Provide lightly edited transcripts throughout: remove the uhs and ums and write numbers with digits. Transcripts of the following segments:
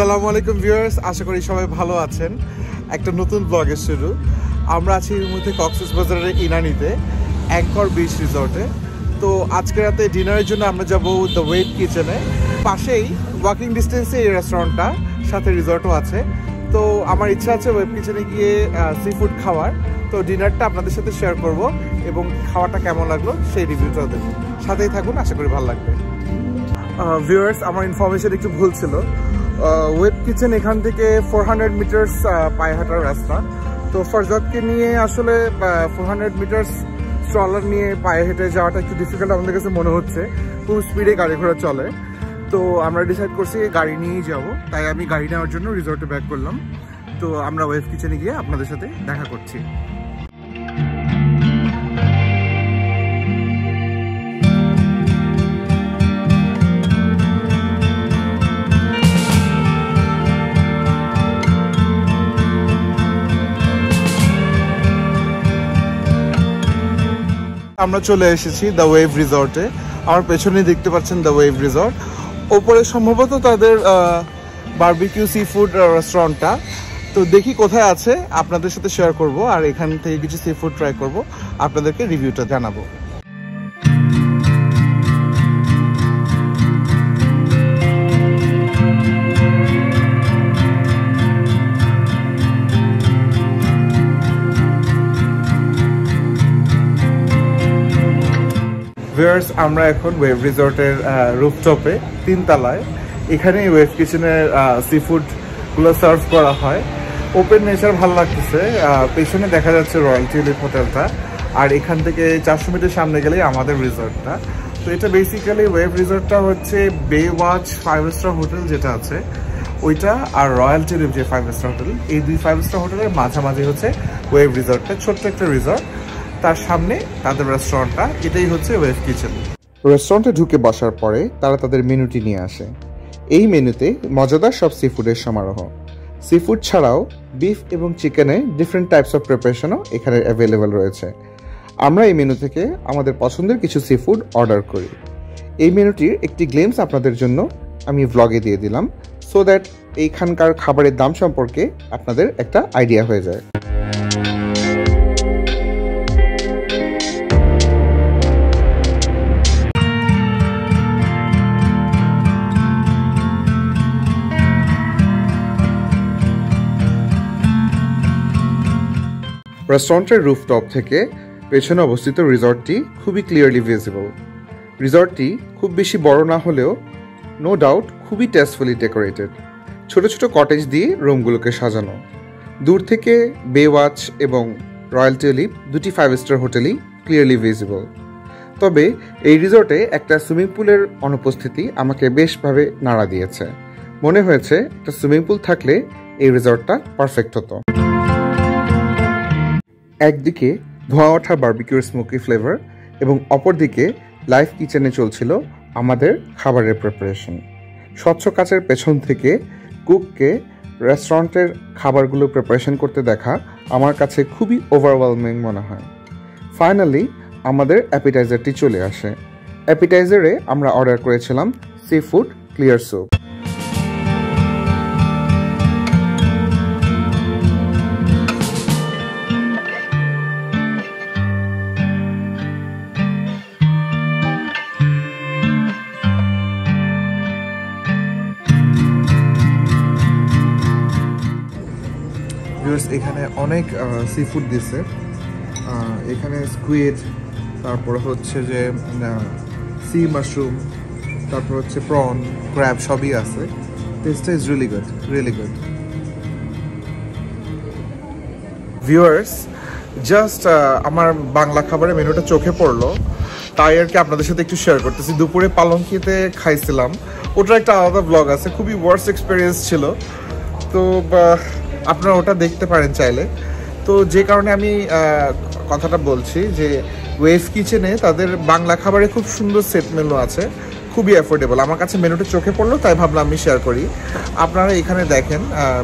আসসালামু আলাইকুম ভিউয়ার্স, আশা করি সবাই ভালো আছেন। একটা নতুন ব্লগের শুরু। আমরা আছি এই মুহূর্তে কক্সবাজারের ইনানিতে অ্যাঙ্কর বিচ রিসর্টে। তো আজকে রাতে ডিনারের জন্য আমরা যাব দ্য ওয়েভ কিচেনে। পাশেই ওয়াকিং ডিস্টেন্সে এই রেস্টুরেন্টটা, সাথে রিসর্টও আছে। তো আমার ইচ্ছা আছে ওয়েভ কিচেনে গিয়ে সি ফুড খাওয়ার। তো ডিনারটা আপনাদের সাথে শেয়ার করব এবং খাওয়াটা কেমন লাগলো সেই রিভিউটাও দেবো। সাথেই থাকুন, আশা করি ভালো লাগবে। ভিউয়ার্স, আমার ইনফরমেশন একটু ভুল ছিল। ওয়েব কিচেন এখান থেকে 400 মিটার্স পায়ে হাঁটার রাস্তা। তো ফরজাদকে নিয়ে আসলে 400 মিটার্স স্ট্রলার নিয়ে পায়ে হেঁটে যাওয়াটা একটু ডিফিকাল্ট আমাদের কাছে মনে হচ্ছে। খুব স্পিডে গাড়ি ঘোড়া চলে। তো আমরা ডিসাইড করছি গাড়ি নিয়েই যাব। তাই আমি গাড়ি নেওয়ার জন্য রিসর্টে ব্যাক করলাম। তো আমরা ওয়েব কিচেনে গিয়ে আপনাদের সাথে দেখা করছি। আমরা চলে এসেছি দ্য ওয়েভ রিসর্টে। আমার পেছনে দেখতে পাচ্ছেন দ্য ওয়েভ রিসর্ট। ওপরে সম্ভবত তাদের বারবিকিউ সি ফুড রেস্টুরেন্টটা। তো দেখি কোথায় আছে, আপনাদের সাথে শেয়ার করব। আর এখান থেকে কিছু সি ফুড ট্রাই করব, আপনাদেরকে রিভিউটা জানাবো। ভিউয়ার্স, আমরা এখন ওয়েভ রিসর্টের রুফটপে 3 তলায়। এখানে ওয়েভ কিচেনের সি ফুডগুলো সার্ভ করা হয়। ওপেন নেচার ভালো লাগতেছে। পেছনে দেখা যাচ্ছে রয়্যাল টিউলিপ হোটেলটা। আর এখান থেকে 400 মিটার সামনে গেলেই আমাদের রিসর্টটা। তো এটা বেসিক্যালি ওয়েভ রিসর্টটা হচ্ছে বে ওয়াচ 5 স্টার হোটেল যেটা আছে ওইটা, আর রয়্যাল টিউলিপ যে 5 স্টার হোটেল, এই 2 5 স্টার হোটেলের মাঝামাঝি হচ্ছে ওয়েভ রিসর্টটা। ছোট্ট একটা রিসর্ট, তার সামনে তাদের রেস্টুরেন্টটা। এটাই হচ্ছে ওয়েভ কিচেন। রেস্টুরেন্টে ঢুকে বসার পরে তারা তাদের মেনুটি নিয়ে আসে। এই মেনুতে মজাদার সব সি ফুডের সমারোহ। সি ফুড ছাড়াও বিফ এবং চিকেনের ডিফারেন্ট টাইপস অফ প্রিপারেশনও এখানে অ্যাভেলেবেল রয়েছে। আমরা এই মেনু থেকে আমাদের পছন্দের কিছু সি ফুড অর্ডার করি। এই মেনুটির একটি গ্লিম্পস আপনাদের জন্য আমি ভ্লগে দিয়ে দিলাম, সো দ্যাট এইখানকার খাবারের দাম সম্পর্কে আপনাদের একটা আইডিয়া হয়ে যায়। রেস্টুরেন্টের রুফটপ থেকে পেছনে অবস্থিত রিসর্টটি খুবই ক্লিয়ারলি ভিজিবল। রিসর্টটি খুব বেশি বড় না হলেও নো ডাউট খুবই টেস্টফুলি ডেকোরেটেড। ছোট ছোট কটেজ দিয়ে রুমগুলোকে সাজানো। দূর থেকে বে ওয়াচ এবং রয়্যাল টিউলিপ দুটি 5 স্টার হোটেলই ক্লিয়ারলি ভিজিবল। তবে এই রিসর্টে একটা সুইমিং পুলের অনুপস্থিতি আমাকে বেশভাবে নাড়া দিয়েছে। মনে হয়েছে একটা সুইমিং পুল থাকলে এই রিসর্টটা পারফেক্ট হতো। একদিকে ধোঁয়া ওঠা বারবিকিউর স্মোকি ফ্লেভার এবং অপরদিকে লাইভ কিচেনে চলছিল আমাদের খাবারের প্রিপারেশন। স্বচ্ছ কাচের পেছন থেকে কুককে রেস্টুরেন্টের খাবারগুলো প্রিপারেশন করতে দেখা আমার কাছে খুবই ওভারওয়েলমিং মনে হয়। ফাইনালি আমাদের অ্যাপিটাইজারটি চলে আসে। অ্যাপিটাইজারে আমরা অর্ডার করেছিলাম সি ফুড ক্লিয়ার স্যুপ। এখানে অনেক সি ফুড দিচ্ছে। এখানে স্কুইড, তারপর হচ্ছে যে সি মাশরুম, তারপর হচ্ছে প্রন, ক্র্যাব সবই আছে। টেস্টটা is really good, really good. Viewers, just আমার বাংলা খাবারের মেনুটা চোখে পড়লো, তাই আর কি আপনাদের সাথে একটু শেয়ার করতেছি। দুপুরে পালঙ্কিতে খাইছিলাম, ওটার একটা আলাদা ব্লগ আছে। খুবই ওয়ার্স্ট এক্সপিরিয়েন্স ছিল। তো আপনারা ওটা দেখতে পারেন চাইলে। তো যে কারণে আমি কথাটা বলছি যে ওয়েভ কিচেনে তাদের বাংলা খাবারে খুব সুন্দর সেট মেনু আছে, খুবই অ্যাফোর্ডেবল। আমার কাছে মেনুটা চোখে পড়লো, তাই ভাবলাম আমি শেয়ার করি। আপনারা এখানে দেখেন,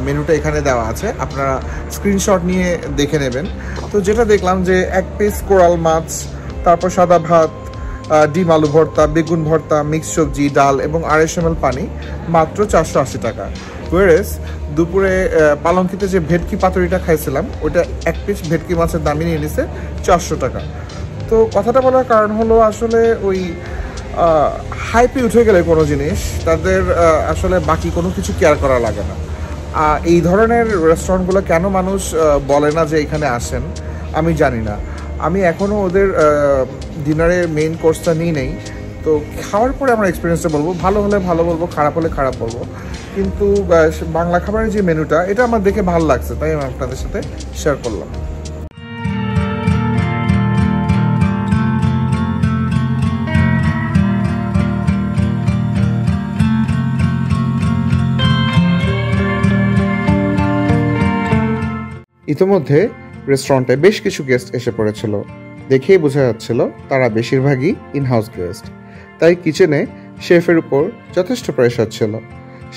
মেনুটা এখানে দেওয়া আছে, আপনারা স্ক্রিনশট নিয়ে দেখে নেবেন। তো যেটা দেখলাম যে 1 পিস কোরাল মাছ, তারপর সাদা ভাত, ডিম আলু ভর্তা, বেগুন ভর্তা, মিক্স সবজি, ডাল এবং 250 ml পানি মাত্র 480 টাকা। ওয়ারেস দুপুরে পালঙ্কিতে যে ভেটকি পাতুরিটা খাইছিলাম ওটা 1 পিস ভেটকি মাছের দামই নিয়ে নিছে 400 টাকা। তো কথাটা বলার কারণ হলো আসলে ওই হাইপে উঠে গেলে কোনো জিনিস তাদের আসলে বাকি কোনো কিছু কেয়ার করা লাগে না। এই ধরনের রেস্টুরেন্টগুলো কেন মানুষ বলে না যে এখানে আসেন আমি জানি না। আমি এখনও ওদের ডিনারের মেইন কোর্সটা নিই নেই, তো খাওয়ার পরে আমার এক্সপিরিয়েন্সটা বলবো। ভালো হলে ভালো বলবো, খারাপ হলে খারাপ বলবো। কিন্তু বাংলা খাবারের যে মেনুটা এটা আমার দেখে ভালো লাগছে, তাই আমি আপনাদের সাথে শেয়ার করলাম। ইতোমধ্যে রেস্টুরেন্টে বেশ কিছু গেস্ট এসে পড়েছিল, দেখেই বোঝা যাচ্ছিল তারা বেশিরভাগই ইনহাউস গেস্ট। তাই কিচেনে শেফের উপর যথেষ্ট প্রেশার ছিল।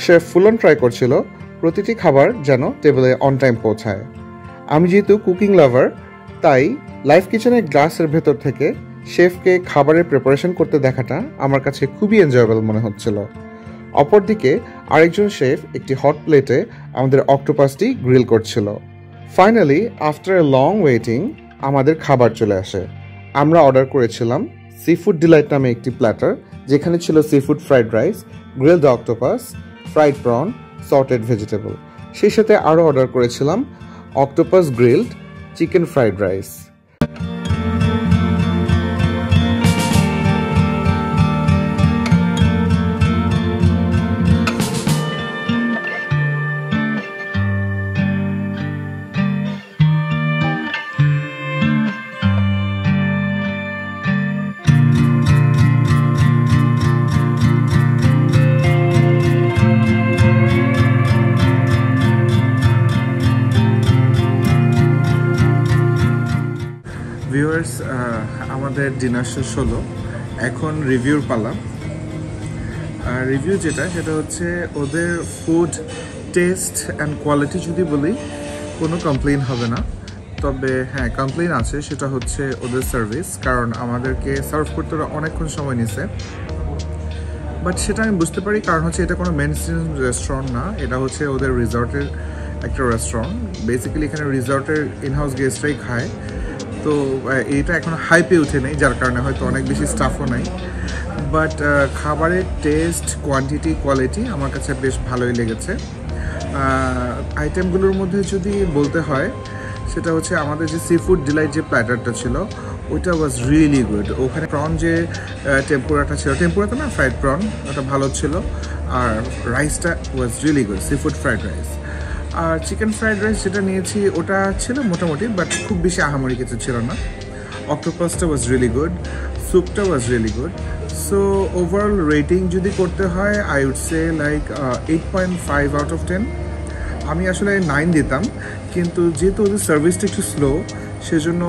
শেফ ফুল অন ট্রাই করছিল প্রতিটি খাবার যেন টেবিলে অন টাইম পৌঁছায়। আমি যেহেতু কুকিং লাভার, তাই লাইভ কিচেনের গ্লাসের ভেতর থেকে শেফকে খাবারের প্রিপারেশন করতে দেখাটা আমার কাছে খুবই এনজয়েবল মনে হচ্ছিল। অপরদিকে আরেকজন শেফ একটি হট প্লেটে আমাদের অক্টোপাসটি গ্রিল করছিল। Finally after a long waiting আমাদের খাবার চলে আসে। আমরা অর্ডার করেছিলাম সিফুড ডিলাইট নামে একটি প্ল্যাটার, যেখানে ছিল seafood fried rice, grilled octopus, fried prawn, salted vegetable. সেই সাথে আরও অর্ডার করেছিলাম octopus grilled, chicken fried rice. Viewers, আমাদের ডিনার শেষ হলো, এখন রিভিউর পালা। রিভিউ সেটা হচ্ছে ওদের ফুড টেস্ট অ্যান্ড কোয়ালিটি যদি বলি কোনো কমপ্লেন হবে না। তবে হ্যাঁ, কমপ্লেন আছে, সেটা হচ্ছে ওদের সার্ভিস। কারণ আমাদেরকে সার্ভ করতে ওরা অনেকক্ষণ সময় নিছে, বাট সেটা আমি বুঝতে পারি। কারণ হচ্ছে এটা কোনো মেইনস্ট্রিম রেস্টুরেন্ট না, এটা হচ্ছে ওদের রিসর্টের একটা রেস্টুরেন্ট। বেসিক্যালি এখানে রিসর্টের ইনহাউস গেস্টরাই খায়। তো এইটা এখন হাইপে উঠে নেই, যার কারণে হয়তো অনেক বেশি স্টাফও নাই। বাট খাবারের টেস্ট, কোয়ান্টিটি, কোয়ালিটি আমার কাছে বেশ ভালোই লেগেছে। আইটেমগুলোর মধ্যে যদি বলতে হয়, সেটা হচ্ছে আমাদের যে সিফুড ডিলাইট যে প্ল্যাটারটা ছিল ওইটা ওয়াজ রিয়েলি গুড। ওখানে প্রন যে টেম্পুরাটা ছিল, টেম্পুরাটা না, ফ্রাইড প্রন, ওটা ভালো ছিল। আর রাইসটা was really good, seafood fried rice. আর চিকেন ফ্রাইড রাইস যেটা নিয়েছি ওটা ছিল মোটামুটি, বাট খুব বেশি আহামরি কিছু ছিল না। অক্টোপাসটা ওয়াজ রিয়েলি গুড, স্যুপটা was really good. So overall rating যদি করতে হয়, I would say like 8.5 out of 10। আমি আসলে 9 দিতাম, কিন্তু যেহেতু ওদের সার্ভিসটা একটু স্লো, সেজন্য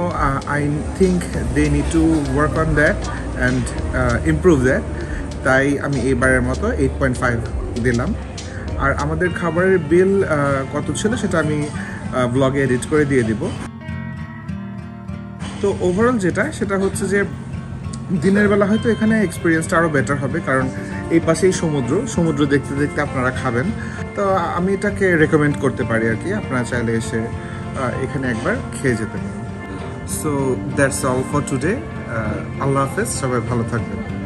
I think they need to work on that and improve that. তাই আমি এবারের মতো 8.5 দিলাম। আর আমাদের খাবারের বিল কত ছিল সেটা আমি ব্লগে এডিট করে দিয়ে দিব। তো ওভারঅল সেটা হচ্ছে যে দিনের বেলা হয়তো এখানে এক্সপিরিয়েন্সটা আরও বেটার হবে, কারণ এই পাশেই সমুদ্র দেখতে দেখতে আপনারা খাবেন। তো আমি এটাকে রেকমেন্ড করতে পারি আর কি, আপনারা চাইলে এসে এখানে একবার খেয়ে যেতে পারেন। So that's all for today. আল্লাহ হাফেজ, সবাই ভালো থাকবেন।